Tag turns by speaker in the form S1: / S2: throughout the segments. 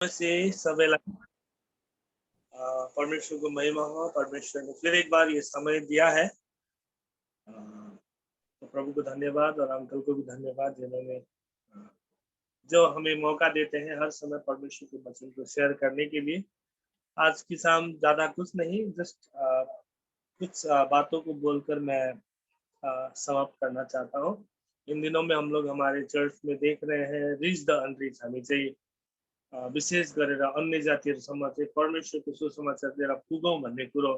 S1: से सवेला परमेश्वर को महिमा हो। परमेश्वर ने फिर एक बार ये समय दिया है, तो प्रभु को धन्यवाद और अंकल को भी धन्यवाद जिन्होंने जो हमें मौका देते हैं हर समय परमेश्वर के वचन को शेयर करने के लिए। आज की शाम ज्यादा कुछ नहीं, जस्ट कुछ बातों को बोलकर मैं समाप्त करना चाहता हूँ। इन दिनों में हम लोग हमारे चर्च में देख रहे हैं रिच द अनरिच। हामी चाहिँ विशेष गरेर अन्य जातिहरूसम्म चाहिँ परमेश्वरको सुसमाचार लिएर पुगौँ भन्ने कुरो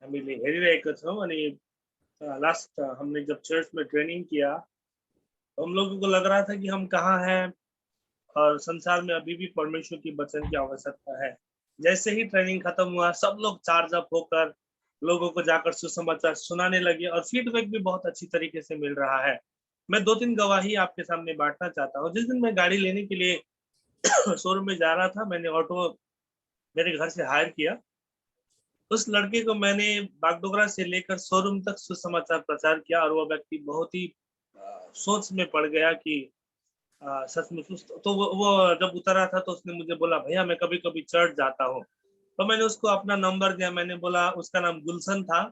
S1: हामीले हेरिरहेका छौँ। अनि लास्ट हमने जब चर्च में ट्रेनिंग किया तो हम लोगों को लग रहा था कि हम कहाँ हैं और संसार में अभी भी परमेश्वर की वचन की आवश्यकता है। जैसे ही ट्रेनिंग खत्म हुआ सब लोग चार्ज अप होकर लोगों को जाकर सुसमाचार सुनाने लगे और फीडबैक भी बहुत अच्छी तरीके से मिल रहा है। मैं 2-3 गवाही आपके सामने बांटना चाहता हूँ। जिस दिन मैं गाड़ी लेने के लिए शोरूम में जा रहा था, मैंने ऑटो मेरे घर से हायर किया। उस लड़के को मैंने बागडोगरा से लेकर शोरूम तक सुसमाचार प्रचार किया और वो व्यक्ति बहुत ही सोच में पड़ गया कि सचमुच तो वो जब उतरा था तो उसने मुझे बोला, भैया मैं कभी-कभी चर्च जाता हूँ। तो मैंने उसको अपना नंबर दिया। मैंने बोला, उसका नाम गुलशन था,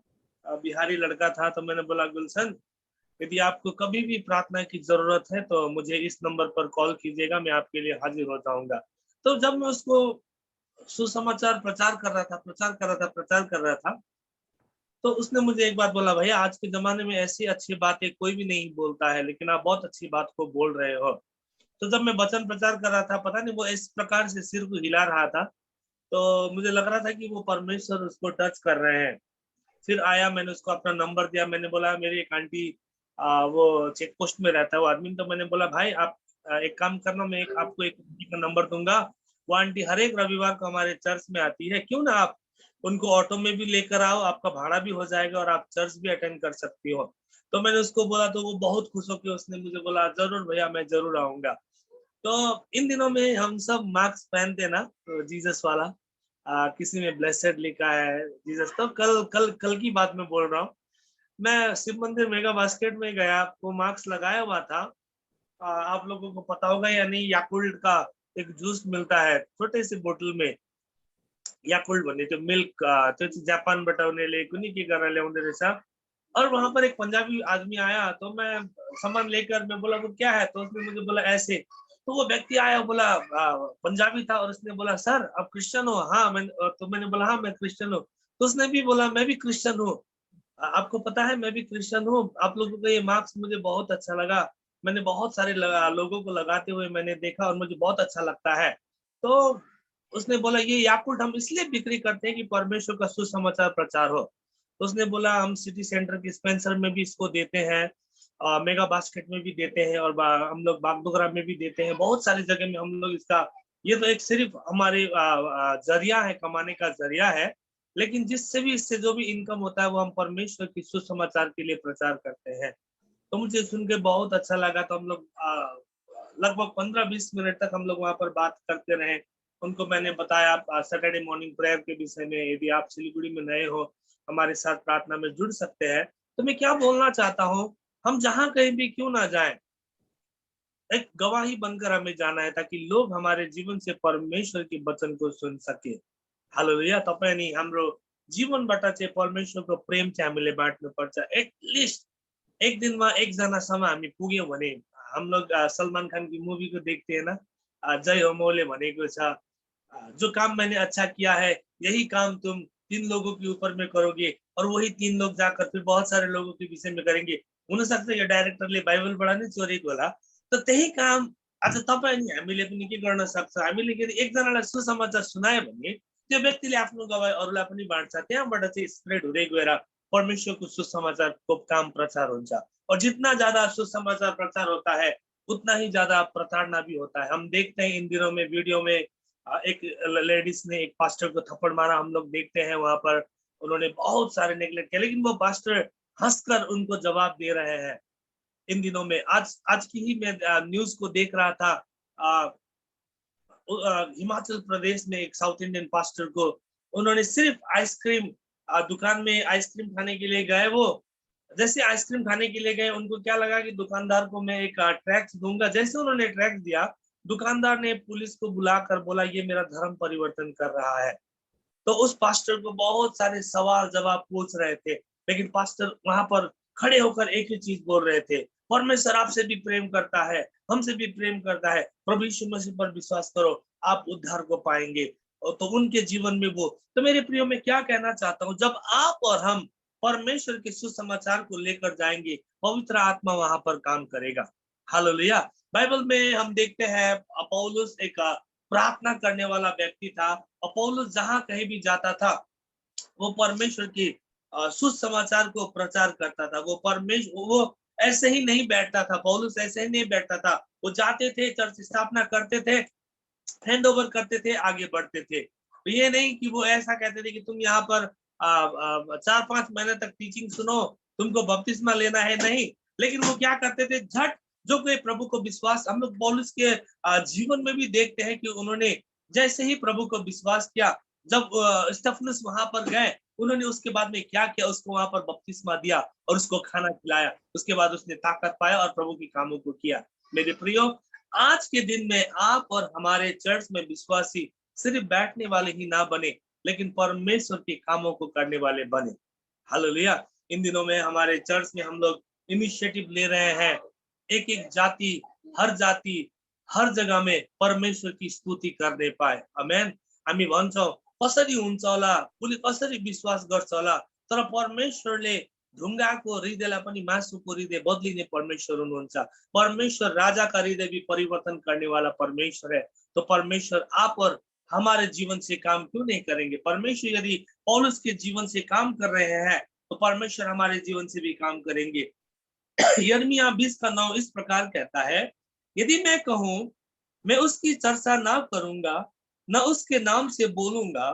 S1: बिहारी लड़का था। तो मैंने बोला, गुलशन यदि आपको कभी भी प्रार्थना की ज़रूरत है तो मुझे इस नंबर पर कॉल कीजिएगा, मैं आपके लिए हाज़िर हो जाऊँगा। तो जब मैं उसको सुसमाचार प्रचार कर रहा था, तो उसने मुझे एक बात बोला, भैया आज के ज़माने में ऐसी अच्छी बातें कोई भी नहीं बोलता है, लेकिन आप बहुत अच्छी बात को बोल रहे हो। तो जब मैं वचन प्रचार कर रहा था, पता नहीं वो इस प्रकार से सिर को हिला रहा था, तो मुझे लग रहा था कि वो परमेश्वर उसको टच कर रहे हैं। फिर आया, मैंने उसको अपना नंबर दिया। मैंने बोला, मेरी एक आंटी वो चेक पोस्ट में रहता है वो आदमी। तो मैंने बोला, भाई आप एक काम करना, मैं आपको एक आंटी का नंबर दूंगा। वो आंटी हर एक रविवार को हमारे चर्च में आती है, क्यों ना आप उनको ऑटो में भी लेकर आओ, आपका भाड़ा भी हो जाएगा और आप चर्च भी अटेंड कर सकती हो। तो मैंने उसको बोला, तो वो बहुत खुश होकर उसने मुझे बोला, जरूर भैया मैं जरूर आऊंगा। तो इन दिनों में हम सब मास्क पहनते ना, तो जीसस वाला किसी में ब्लेसेड लिखा है जीसस। तो कल कल कल की बात मैं बोल रहा हूँ। मैं शिव मंदिर मेगा बास्केट में गया, वो मास्क लगाया हुआ था। आप लोगों को पता होगा या नहीं, याकुल्ट का एक जूस मिलता है छोटे से बोतल में। याकुल्ट भन्ने त्यो मिल्क, त्यो चाहिँ जापानबाट उनीहरूले कुनै के गरेर ल्याउँदो रहेछ। और वहां पर एक पंजाबी आदमी आया, तो मैं सामान लेकर मैं बोला, वो क्या है? तो उसने मुझे बोला ऐसे। तो वो व्यक्ति आया, बोला पंजाबी था, और उसने बोला, सर आप क्रिश्चियन हो? हाँ। तो मैंने बोला, हाँ मैं क्रिश्चियन हूँ। तो उसने भी बोला, मैं भी क्रिश्चियन हूँ। आपको पता है मैं भी क्रिश्चियन हूँ। आप लोगों का ये मार्क्स मुझे बहुत अच्छा लगा। मैंने बहुत सारे लोगों को लगाते हुए मैंने देखा और मुझे बहुत अच्छा लगता है। तो उसने बोला, ये याकुल्ट हम इसलिए बिक्री करते हैं कि परमेश्वर का सुसमाचार प्रचार हो। तो उसने बोला, हम सिटी सेंटर के स्पेंसर में भी इसको देते हैं, मेगा बास्केट में भी देते हैं, और हम लोग बागडोगरा में भी देते हैं। बहुत सारी जगह में हम लोग इसका, ये तो एक सिर्फ हमारे जरिया है, कमाने का जरिया है। लेकिन जिससे भी, इससे जो भी इनकम होता है वो हम परमेश्वर की सुसमाचार के लिए प्रचार करते हैं। तो मुझे सुन के बहुत अच्छा लगा। तो हम लोग लगभग 15-20 मिनट तक हम लोग वहाँ पर बात करते रहे। उनको मैंने बताया सैटरडे मॉर्निंग प्रेयर के विषय में, यदि आप सिलीगुड़ी में नए हो हमारे साथ प्रार्थना में जुड़ सकते हैं। तो मैं क्या बोलना चाहता हूँ, हम जहाँ कहीं भी क्यों ना जाएं, एक गवाही बनकर हमें जाना है, ताकि लोग हमारे जीवन से परमेश्वर के वचन को सुन सके। हालेलुया। तपाईँ अनि हाम्रो जीवनबाट चाहिँ परमेश्वरको प्रेम चाहिँ हामीले बाँड्नुपर्छ। एटलिस्ट एक दिनमा एकजनासम्म हामी पुग्यौँ भने, हम लोग सलमान खान की मूवी को देखते हैं ना, जय हो मौले भनेको छ, जो काम मैंने अच्छा किया है यही काम तुम 3 लोगों के ऊपर में करोगे, और वही 3 लोग जाकर फिर बहुत सारे लोगों के विषय में करेंगे। हुन सक्छ यो डाइरेक्टरले बाइबलबाट नै चोरेको होला। तो त्यही काम आज तपाईँ अनि हामीले पनि के गर्न सक्छ, हामीले यदि एकजनालाई सुसमाचार सुनायो भने त्यो व्यक्तिले आफ्नो गवाही अरूलाई पनि बाँड्छ। त्यहाँबाट चाहिँ स्प्रेड हुँदै गएर परमेश्वरको सुसमाचारको काम प्रचार हुन्छ। और जितना ज्यादा सुसमाचार प्रचार होता है उतना ही ज्यादा प्रताड़ना भी होता है। हम देखते हैं इन दिनों में वीडियो में एक लेडीज ने एक पास्टर को थप्पड़ मारा, हम लोग देखते हैं वहां पर उन्होंने बहुत सारे नेगलेक्ट किया, लेकिन वो पास्टर हंसकर उनको जवाब दे रहे हैं। इन दिनों में आज आज की ही मैं न्यूज को देख रहा था। हिमाचल प्रदेश में एक साउथ इंडियन पास्टर को उन्होंने सिर्फ आइसक्रीम, दुकान में आइसक्रीम खाने के लिए गए। वो जैसे आइसक्रीम खाने के लिए गए, उनको क्या लगा कि दुकानदार को मैं एक टैक्स दूंगा। जैसे उन्होंने टैक्स दिया, दुकानदार ने पुलिस को बुलाकर बोला ये मेरा धर्म परिवर्तन कर रहा है। तो उस पास्टर को बहुत सारे सवाल जवाब पूछ रहे थे, लेकिन पास्टर वहां पर खड़े होकर एक ही चीज बोल रहे थे, परमेश्वर आपसे भी प्रेम करता है, हमसे भी प्रेम करता है, प्रभु यीशु मसीह पर विश्वास करो, आप उद्धार को पाएंगे। और तो उनके जीवन में वो, तो मेरे प्रियो में क्या कहना चाहता हूँ, जब आप और हम परमेश्वर के सुसमाचार को लेकर जाएंगे, पवित्र आत्मा वहां पर काम करेगा। हालेलुया। बाइबल में हम देखते हैं पौलुस एक प्रार्थना करने वाला व्यक्ति था। पौलुस जहां कहीं भी जाता था, वो परमेश्वर की सुसमाचार को प्रचार करता था। वो ऐसे ही नहीं बैठता था, पौलुस ऐसे ही नहीं बैठता था। वो जाते थे, चर्च स्थापना करते थे, हैंड ओवर करते थे, आगे बढ़ते थे। तो ये नहीं कि वो ऐसा कहते थे कि तुम यहाँ पर 4-5 महीने तक टीचिंग सुनो, तुमको बपतिस्मा लेना है, नहीं। लेकिन वो क्या करते थे, झट जो कोई प्रभु को विश्वास, हम लोग पौलुस के जीवन में भी देखते हैं कि उन्होंने जैसे ही प्रभु को विश्वास किया, जब स्टेफनुस वहां पर गए, उन्होंने उसके बाद में क्या किया, उसको वहां पर बपतिस्मा दिया और उसको खाना खिलाया। उसके बाद उसने ताकत पाया और प्रभु के कामों को किया। मेरे प्रियो, आज के दिन में आप और हमारे चर्च में विश्वासी सिर्फ बैठने वाले ही ना बने, लेकिन परमेश्वर के कामों को करने वाले बने। हालेलुया। इन दिनों में हमारे चर्च में हम लोग इनिशिएटिव ले रहे हैं, एक एक जाति हर जगह में परमेश्वर की स्तुति करने पाए। आमेन। हामी भन्छौँ कसरी हुन्छ होला, उसले कसरी विश्वास गर्छ होला, तर परमेश्वरले ढुङ्गाको हृदयलाई पनि मासुको हृदय बदलिने परमेश्वर हुनुहुन्छ। परमेश्वर राजा का हृदय भी परिवर्तन करने वाला परमेश्वर है। तो परमेश्वर आप और हमारे जीवन से काम क्यों नहीं करेंगे? परमेश्वर यदि पौलुस के जीवन से काम कर रहे हैं, तो परमेश्वर हमारे जीवन से भी काम करेंगे। यिर्मयाह 20:9 इस प्रकार कहता है, यदि मैं कहूं मैं उसकी चर्चा ना करूंगा, न उसके नाम से बोलूंगा,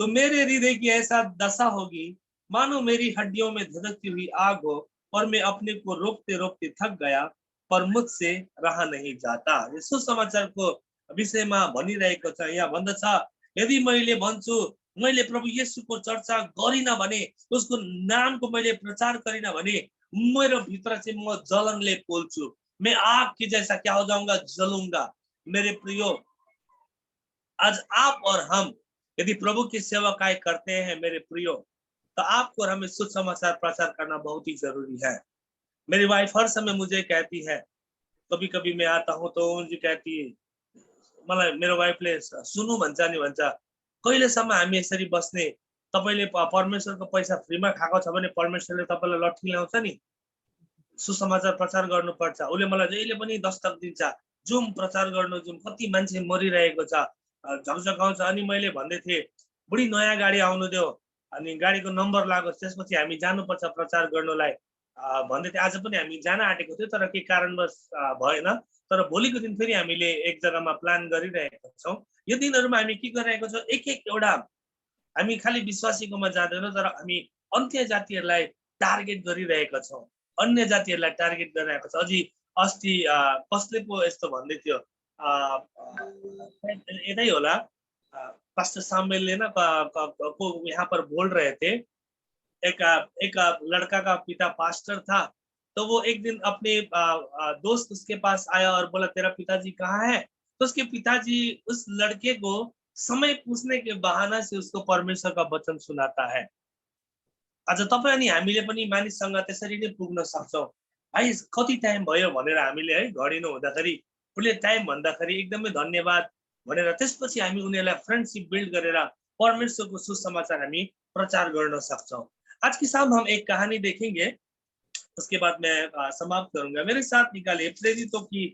S1: तो मेरे हृदय की ऐसा दशा होगी मानो मेरी हड्डियों में धधकती हुई आग हो, और मैं अपने को रोकते रोकते थक गया, पर मुझसे रहा नहीं जाता। यस समाचार को विषयमा भनिरहेको छ। यहाँ भन्दछ, यदि मैले भन्छु मैले प्रभु येशूको चर्चा गरिन भने, उसको नामको मैले प्रचार गरिन भने, मेरो भित्र चाहिँ म जलनले पोल्छु, मैं आग की जैसा क्या हो जाऊंगा, जलूंगा। मेरे प्रियो, आज आप और हम यदि प्रभु की सेवकाई करते हैं मेरे प्रियो, तो आपको और हमें सुसमाचार प्रचार करना बहुत ही जरूरी है। मेरी वाइफ हर समय मुझे कहती है, कभी कभी मैं आता हूँ तो मुझे कहती है, मलाई मेरो वाइफले सुन्नु भन्छ नि, भन्छ कहिलेसम्म हामी यसरी बस्ने, तपाईले परमेश्वरको पैसा फ्रीमा खाएको छ भने परमेश्वरले तपाईलाई लट्ठी ल्याउँछ नि, सुसमाचार प्रचार गर्नुपर्छ। उसले मलाई जहिले पनि दस्तक दिन्छ, जुम प्रचार गर्नु, जुम कति मान्छे मरिरहेको छ, झकझकाउँछ। अनि मैले भन्दै थिएँ, बुढी नयाँ गाडी आउनु देऊ, अनि गाडीको नम्बर लागोस्, त्यसपछि हामी जानुपर्छ प्रचार गर्नलाई भन्दै थिएँ। आज पनि हामी जान आँटेको थियो, तर के कारणवश भएन। तर भोलिको दिन फेरि हामीले एक जग्गामा प्लान गरिरहेका छौँ। यो दिनहरूमा हामी के गरिरहेको छौँ, एक एउटा हामी खालि विश्वासीकोमा जाँदैनौँ, तर हामी अन्य जातिहरूलाई टार्गेट गरिरहेका छौँ, अन्य जातिहरूलाई टार्गेट गरिरहेको छ। अझै अस्ति कसले पो यस्तो भन्दै थियो, यतै होला, पास्टर सामुएलले ना को यहाँ पर बोल रहे थे, एक लड़का का पिता पास्टर था, तो वो एक दिन अपने दोस्त उसके पास आया और बोला तेरा पिताजी कहाँ है? तो उसके पिताजी उस लड़के को समय पूछने के बहाना से उसको परमेश्वर का वचन सुनाता है। आज तपाईं अनि हामीले पनि मानिससँग त्यसरी नै पुग्न सक्छौं। भाइ कति टाइम भयो भनेर हामीले है घडी नहुँदाखेरि उसले टाइम भन्दाखेरि एकदमै धन्यवाद भनेर त्यसपछि हामी उनीहरूलाई फ्रेन्डशिप बिल्ड गरेर परमेश्वरको सुसमाचार हामी प्रचार गर्न सक्छौं। आज की शाम हम एक कहानी देखेंगे, उसके बाद मैं समाप्त करूंगा। मेरे साथ निकालिए प्रेरितों की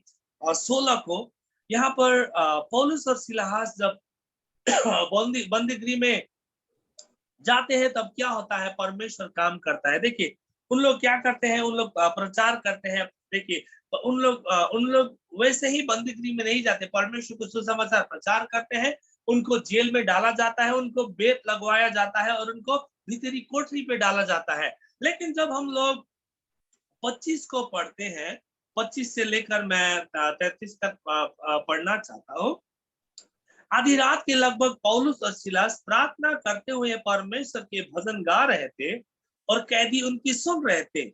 S1: 16 को। यहाँ पर पौलुस और सिलास जब बंदीगृह में जाते हैं तब क्या होता है, परमेश्वर काम करता है। देखिए उन लोग क्या करते हैं, उन लोग प्रचार करते हैं। देखिए तो उन लोग वैसे ही बंदीगृह में नहीं जाते, परमेश्वर को सुसमाचार प्रचार करते हैं। उनको जेल में डाला जाता है, उनको बेत लगवाया जाता है और उनको भीतरी कोठरी पे डाला जाता है। लेकिन जब हम लोग 25 को पढ़ते हैं, 25 से लेकर मैं 33 तक पढ़ना चाहता हूँ। आधी रात के लगभग पौलुस और सिलास प्रार्थना करते हुए परमेश्वर के भजन गा रहे थे और कैदी उनकी सुन रहे थे।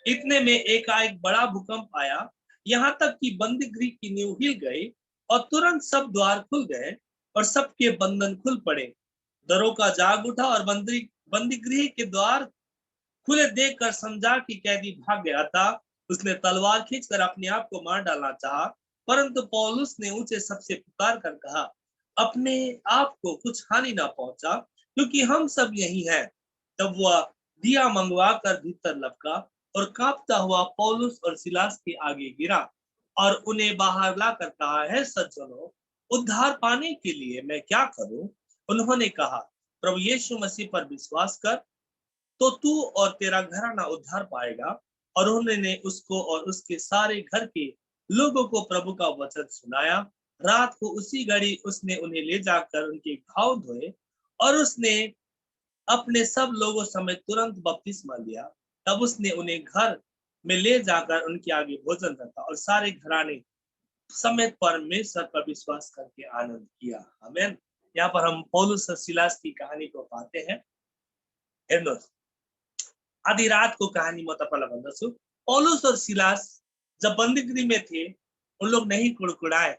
S1: इतने में एकाएक बड़ा भूकंप आया, यहाँ तक कि बंदीगृह की नींव हिल गई। और तुरंत सब द्वार खुल गए और सबके बंधन खुल पड़े। दरोगा जाग उठा और बंदी गृह के द्वार खुले देखकर समझा कि कैदी भाग गया था। उसने तलवार खींचकर अपने आप को मार डालना चाहा, परंतु पौलुस ने ऊंचे सबसे पुकार कर कहा, अपने आप को कुछ हानि ना पहुंचा, क्योंकि हम सब यही हैं। तब वह दिया मंगवा कर भीतर लपका और कांपता हुआ पौलुस और सिलास के आगे गिरा और उन्हें बाहर लाकर कहा, है सज्जनों, उद्धार पाने के लिए मैं क्या करूं? उन्होंने कहा, प्रभु यीशु मसीह पर विश्वास कर तो तू और तेरा घराना उद्धार पाएगा। और उन्होंने उसको और उसके सारे घर के लोगों को प्रभु का वचन सुनाया। रात को उसी घड़ी उसने उन्हें ले जाकर उनके घाव धोए और उसने अपने सब लोगों समेत तुरंत बपतिस्मा लिया। तब उसने उन्हें घर में ले जाकर उनके आगे भोजन रखा और सारे घराने समेत परमेश्वर पर विश्वास करके आनंद किया। आमीन। यहाँ पर हम पौलुस और सिलास की कहानी को पाते हैं। आधी रात को कहानी म तपाईलाई भन्दछु। पौलुस और सिलास जब बंदीगृह में थे, उन लोग नहीं कुड़कुड़ाए।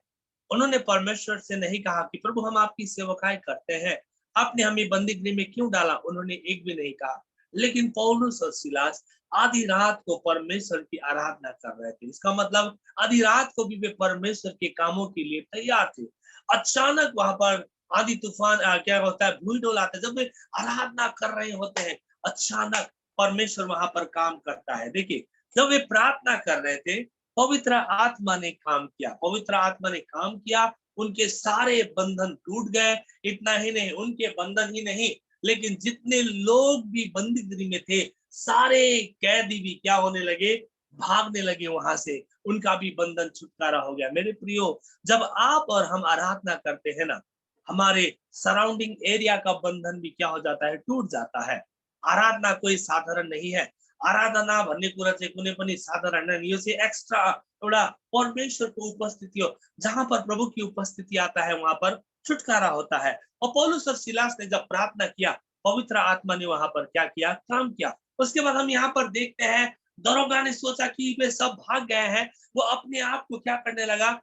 S1: उन्होंने परमेश्वर से नहीं कहा कि प्रभु हम आपकी सेवकाई करते हैं, आपने हमें बंदीगृह में क्यों डाला? उन्होंने एक भी नहीं कहा। लेकिन पौलुस और सिलास आधी रात को परमेश्वर की आराधना कर रहे थे। इसका मतलब आधी रात को भी वे परमेश्वर के कामों के लिए तैयार थे। अचानक वहां पर आधी तूफान क्या होता है, भूल डोल आता है। जब वे आराधना कर रहे होते हैं, अचानक परमेश्वर वहां पर काम करता है। देखिए, जब वे प्रार्थना कर रहे थे, पवित्र आत्मा ने काम किया। पवित्र आत्मा ने काम किया, उनके सारे बंधन टूट गए। इतना ही नहीं, उनके बंधन ही नहीं, लेकिन जितने लोग भी बंदीगृह में थे, सारे कैदी भी क्या होने लगे? भागने लगे वहां से। उनका भी बंधन छुटकारा हो गया। मेरे प्रियो, जब आप और हम आराधना करते हैं ना, हमारे सराउंडिंग एरिया का बंधन भी क्या हो जाता है? टूट जाता है। आराधना कोही साधारण नहीं है। आराधना भन्ने कुरा चाहिँ कुनै पनि साधारण नहीं, यो चाहिँ एक्स्ट्रा एउटा परमेश्वरको उपस्थिति हो। जहां पर प्रभु की उपस्थिति आता है, वहां पर छुटकारा होता है। और पौलुस और सिलास ने जब प्रार्थना किया, पवित्र आत्मा ने वहां पर क्या किया? काम किया। उसके बाद हम यहाँ पर देखते हैं, दरोगा ने सोचा कि वे सब भाग गए हैं। वो अपने आप को क्या करने लगा?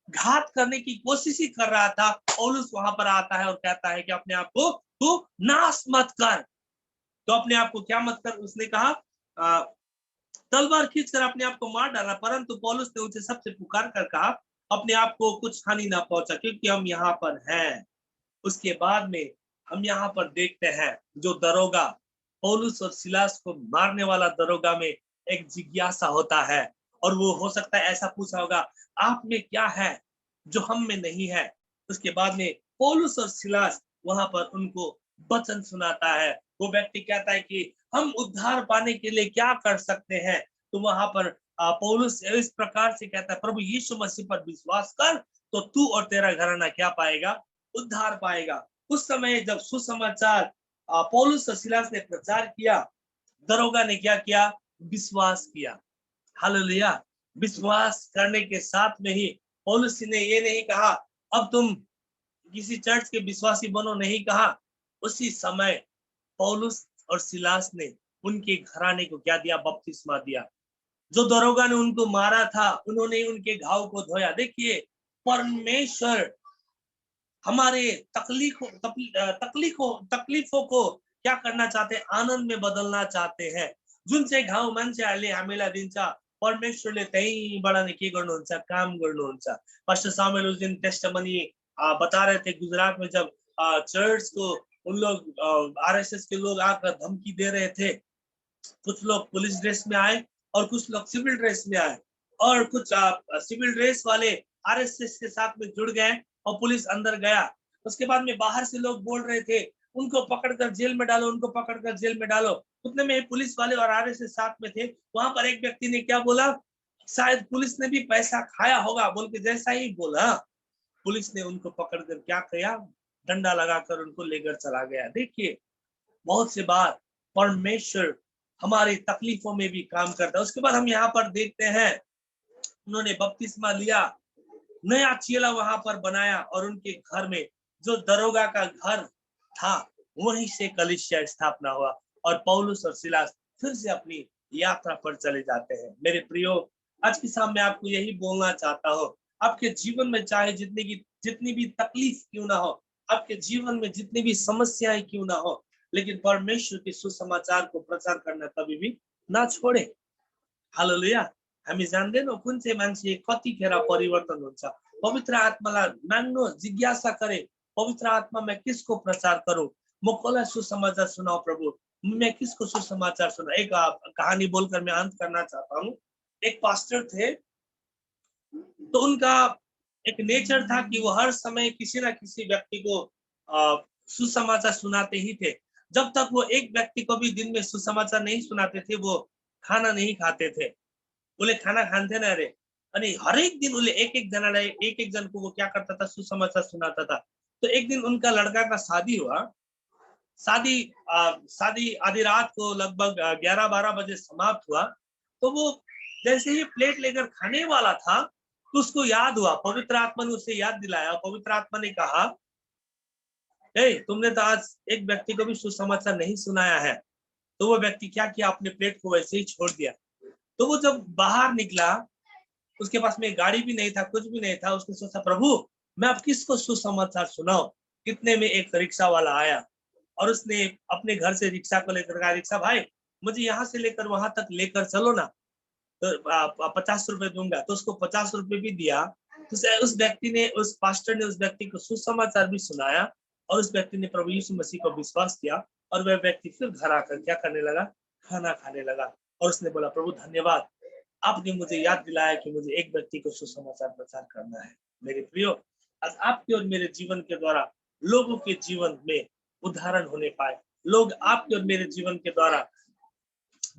S1: घात करने की कोशिश ही कर रहा था। पौलुस वहां पर आता है और कहता है कि अपने आप को तू नाश मत कर। तो अपने आप को क्या मत कर? उसने कहा तलवार खींचकर अपने आप को मार डाला, परंतु पौलुस ने उनसे सबसे पुकार कर कहा, अपने आप को कुछ हानि ना पहुंचा, क्योंकि हम यहाँ पर हैं। उसके बाद में हम यहाँ पर देखते हैं, जो दरोगा पौलुस और सिलास को मारने वाला दरोगा में एक जिज्ञासा होता है, और वो हो सकता है ऐसा पूछा होगा, आप में क्या है जो हम में नहीं है? उसके बाद में पौलुस और सिलास वहां पर उनको वचन सुनाता है। वो व्यक्ति कहता है कि हम उद्धार पाने के लिए क्या कर सकते हैं? तो वहां पर पौलुस इस प्रकार से कहता है, प्रभु यीशु मसीह पर विश्वास कर तो तू और तेरा घराना क्या पाएगा? उद्धार पाएगा। उस समय जब सुसमाचार पौलुस और सिलास ने प्रचार किया, दरोगा ने क्या किया? विश्वास किया। हालेलुया। विश्वास करने के साथ में ही पौलुस ने ये नहीं कहा अब तुम किसी चर्च के विश्वासी बनो, नहीं कहा। उसी समय पौलुस और सिलास ने उनके घराने को क्या दिया? बपतिस्मा दिया। जो दरोगा ने उनको मारा था, उन्होंने उनके घाव को धोया। देखिए, परमेश्वर हमारे तकलीफों को क्या करना चाहते हैं? आनंद में बदलना चाहते हैं। जुन चाहिँ घाउ मान्छेहरूले हामीलाई दिन्छ, परमेश्वरले त्यहीबाट नै के गर्नुहुन्छ? काम गर्नुहुन्छ। पास्टर सामुएल उस दिन टेस्टिमनी बता रहे थे, गुजरात में जब चर्च को उन लोग आरएसएस के लोग आकर धमकी दे रहे थे। कुछ लोग पुलिस ड्रेस में आए और कुछ लोग सिविल ड्रेस में आए, और कुछ सिविल ड्रेस वाले आरएसएस के साथ में जुड़ गए और पुलिस अंदर गया। उसके बाद में बाहर से लोग बोल रहे थे, उनको पकड़कर जेल में डालो, उनको पकड़कर जेल में डालो। उतने में पुलिस वाले और आरएसएस साथ में थे। वहां पर एक व्यक्ति ने क्या बोला? शायद पुलिस ने भी पैसा खाया होगा बोल के जैसा ही बोला, पुलिस ने उनको पकड़कर क्या किया? डंडा लगाकर उनको लेकर चला गया। देखिए, बहुत से बार परमेश्वर हमारी तकलीफों में भी काम करता है। उसके बाद हम यहाँ पर देखते हैं, उन्होंने बपतिस्मा लिया, नया चेला वहां पर बनाया, और उनके घर में जो दरोगा का घर था, वहीं से कलीसिया स्थापना हुआ, और पौलुस और सिलास फिर से अपनी यात्रा पर चले जाते हैं। मेरे प्रियो, आज की शाम में आपको यही बोलना चाहता हूँ, आपके जीवन में चाहे जितनी भी तकलीफ क्यों ना हो, आपके जीवन में जितनी भी समस्याएं क्यों ना हो, लेकिन परमेश्वर के सुसमाचार को प्रचार करना कभी भी ना छोडे। हालेलुया। हामी जान्दैनौँ कुन चाहिँ मान्छे कतिखेर परिवर्तन हुन्छ। पवित्र आत्मालाई माग्नु, जिज्ञासा गरे, पवित्र आत्मा मैं किसको प्रचार करूं, मैं कसलाई सुसमाचार सुनाऊं प्रभु, मैं किसको सुसमाचार सुनाऊं। एक कहानी बोलकर मैं अंत करना चाहता हूँ। एक पास्टर थे, तो उनका एक नेचर था कि वो हर समय किसी ना किसी व्यक्ति को सुसमाचार सुनाते ही थे। जब तक वो एक व्यक्ति को भी दिन में सुसमाचार नहीं सुनाते थे, वो खाना नहीं खाते थे। उसले खाना खान्थेन अरे। अनि हरेक दिन उसले एक एक जन को वो क्या करता था, सुसमाचार सुनाता था। तो एक दिन उनका लड़का का शादी हुआ। शादी आधी रात को लगभग 11-12 बजे समाप्त हुआ। तो वो जैसे ही प्लेट लेकर खाने वाला था, तो उसको याद हुआ, पवित्र आत्मा ने उसे याद दिलाया। पवित्र आत्मा ने कहा, तुमने तो आज एक व्यक्ति को भी सुसमाचार नहीं सुनाया है। तो वो व्यक्ति क्या किया, अपने प्लेट को वैसे ही छोड़ दिया। तो वो जब बाहर निकला, उसके पास में गाड़ी भी नहीं था, कुछ भी नहीं था। उसने सोचा, प्रभु मैं अब किसको सुसमाचार सुनाऊं। इतने में एक रिक्शा वाला आया और उसने अपने घर से रिक्शा को लेकर कहा, रिक्शा भाई मुझे यहाँ से लेकर वहां तक लेकर चलो ना, तो 50 रुपए दूंगा। तो उसको 50 रुपए भी दिया। तो उस व्यक्ति ने, उस पास्टर ने उस व्यक्ति को सुसमाचार भी सुनाया और उस व्यक्ति ने प्रभु यीशु मसीह को विश्वास किया। और वह व्यक्ति फिर घर आकर क्या करने लगा, खाना खाने लगा। और उसने बोला, प्रभु धन्यवाद, आपने मुझे याद दिलाया कि मुझे एक व्यक्ति को सुसमाचार प्रचार करना है। मेरे प्रियो, आज आपके और मेरे जीवन के द्वारा लोगों के जीवन में उदाहरण होने पाए, लोग आपके और मेरे जीवन के द्वारा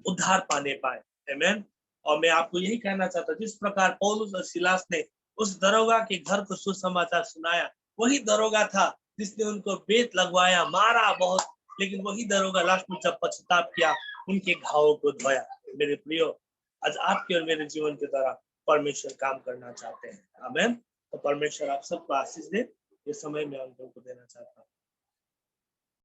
S1: उद्धार पाने पाए। आमीन। और मैं आपको यही कहना चाहता हूँ, जिस प्रकार पौलुस और सिलास ने उस दरोगा के घर को सुसमाचार सुनाया, वही दरोगा था जिसने उनको बेत लगवाया, मारा बहुत, लेकिन वही दरोगा लास्ट में जब पश्चाताप किया, उनके घावों को धोया। मेरे प्रियो, आज आपके और मेरे जीवन के द्वारा परमेश्वर काम करना चाहते हैं। आमीन। तो परमेश्वर आप सबको आशीष दे। ये समय मैं उनको देना चाहता हूँ।